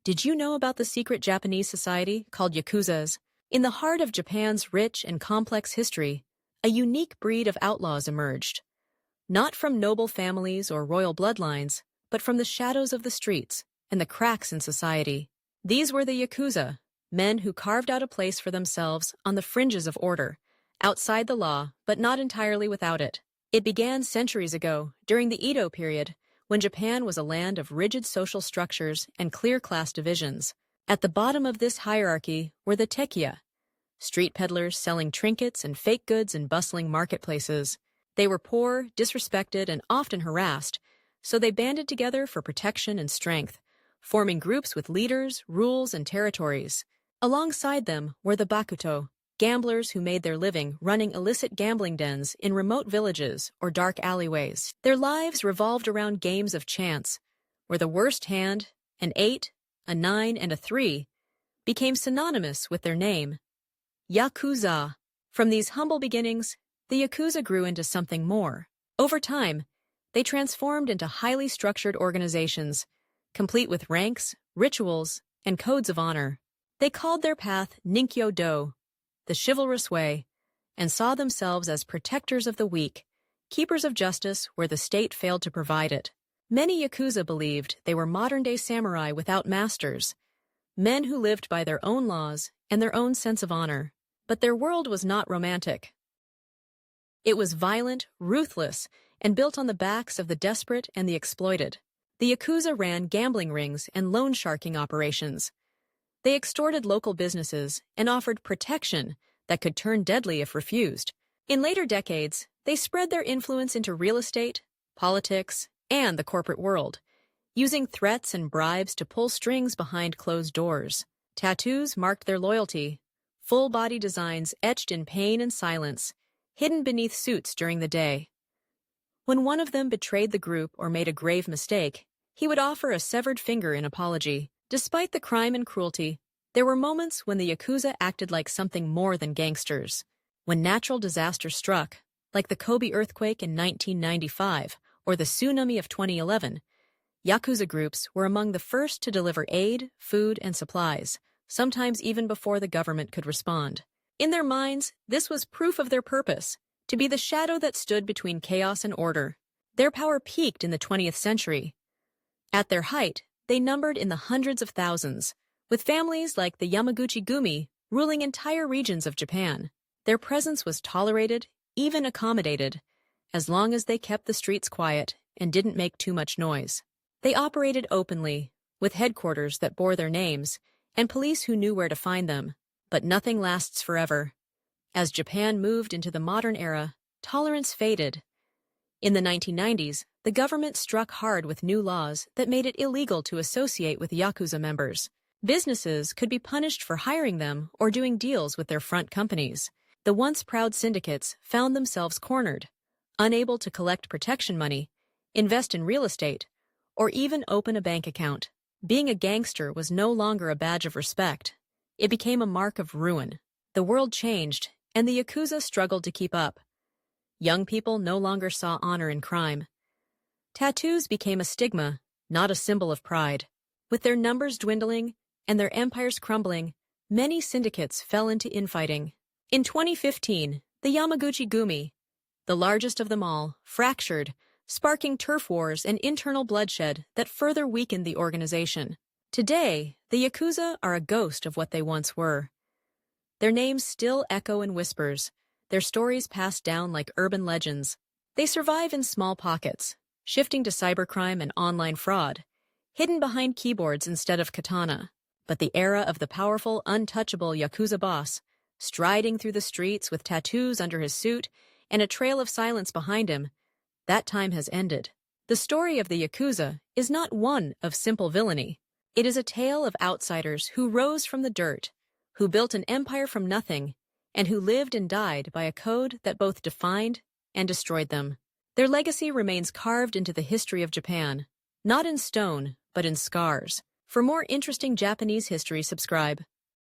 Did you know about the secret Japanese society called Yakuzas? In the heart of Japan's rich and complex history, a unique breed of outlaws emerged. Not from noble families or royal bloodlines, but from the shadows of the streets and the cracks in society. These were the Yakuza, men who carved out a place for themselves on the fringes of order, outside the law, but not entirely without it. It began centuries ago, during the Edo period, when Japan was a land of rigid social structures and clear class divisions. At the bottom of this hierarchy were the tekiya, street peddlers selling trinkets and fake goods in bustling marketplaces. They were poor, disrespected, and often harassed, so they banded together for protection and strength, forming groups with leaders, rules, and territories. Alongside them were the bakuto, gamblers who made their living running illicit gambling dens in remote villages or dark alleyways. Their lives revolved around games of chance, where the worst hand, an 8, a 9, and a 3, became synonymous with their name, Yakuza. From these humble beginnings, the Yakuza grew into something more. Over time, they transformed into highly structured organizations, complete with ranks, rituals, and codes of honor. They called their path Ninkyo-do, the chivalrous way, and saw themselves as protectors of the weak, keepers of justice where the state failed to provide it. Many Yakuza believed they were modern-day samurai without masters, men who lived by their own laws and their own sense of honor. But their world was not romantic. It was violent, ruthless, and built on the backs of the desperate and the exploited. The Yakuza ran gambling rings and loan sharking operations. They extorted local businesses and offered protection that could turn deadly if refused. In later decades, they spread their influence into real estate, politics, and the corporate world, using threats and bribes to pull strings behind closed doors. Tattoos marked their loyalty, full-body designs etched in pain and silence, hidden beneath suits during the day. When one of them betrayed the group or made a grave mistake, he would offer a severed finger in apology. Despite the crime and cruelty, there were moments when the Yakuza acted like something more than gangsters. When natural disaster struck, like the Kobe earthquake in 1995 or the tsunami of 2011, Yakuza groups were among the first to deliver aid, food, and supplies, sometimes even before the government could respond. In their minds, this was proof of their purpose, to be the shadow that stood between chaos and order. Their power peaked in the 20th century. At their height, they numbered in the hundreds of thousands, with families like the Yamaguchi-gumi ruling entire regions of Japan. Their presence was tolerated, even accommodated, as long as they kept the streets quiet and didn't make too much noise. They operated openly, with headquarters that bore their names, and police who knew where to find them. But nothing lasts forever. As Japan moved into the modern era, tolerance faded. In the 1990s, the government struck hard with new laws that made it illegal to associate with Yakuza members. Businesses could be punished for hiring them or doing deals with their front companies. The once proud syndicates found themselves cornered, unable to collect protection money, invest in real estate, or even open a bank account. Being a gangster was no longer a badge of respect. It became a mark of ruin. The world changed, and the Yakuza struggled to keep up. Young people no longer saw honor in crime. Tattoos became a stigma, not a symbol of pride. With their numbers dwindling and their empires crumbling, many syndicates fell into infighting. In 2015, the Yamaguchi-gumi, the largest of them all, fractured, sparking turf wars and internal bloodshed that further weakened the organization. Today, the Yakuza are a ghost of what they once were. Their names still echo in whispers, their stories passed down like urban legends. They survive in small pockets, shifting to cybercrime and online fraud, hidden behind keyboards instead of katana. But the era of the powerful, untouchable Yakuza boss, striding through the streets with tattoos under his suit and a trail of silence behind him, that time has ended. The story of the Yakuza is not one of simple villainy. It is a tale of outsiders who rose from the dirt, who built an empire from nothing, and who lived and died by a code that both defined and destroyed them. Their legacy remains carved into the history of Japan, not in stone, but in scars. For more interesting Japanese history, subscribe.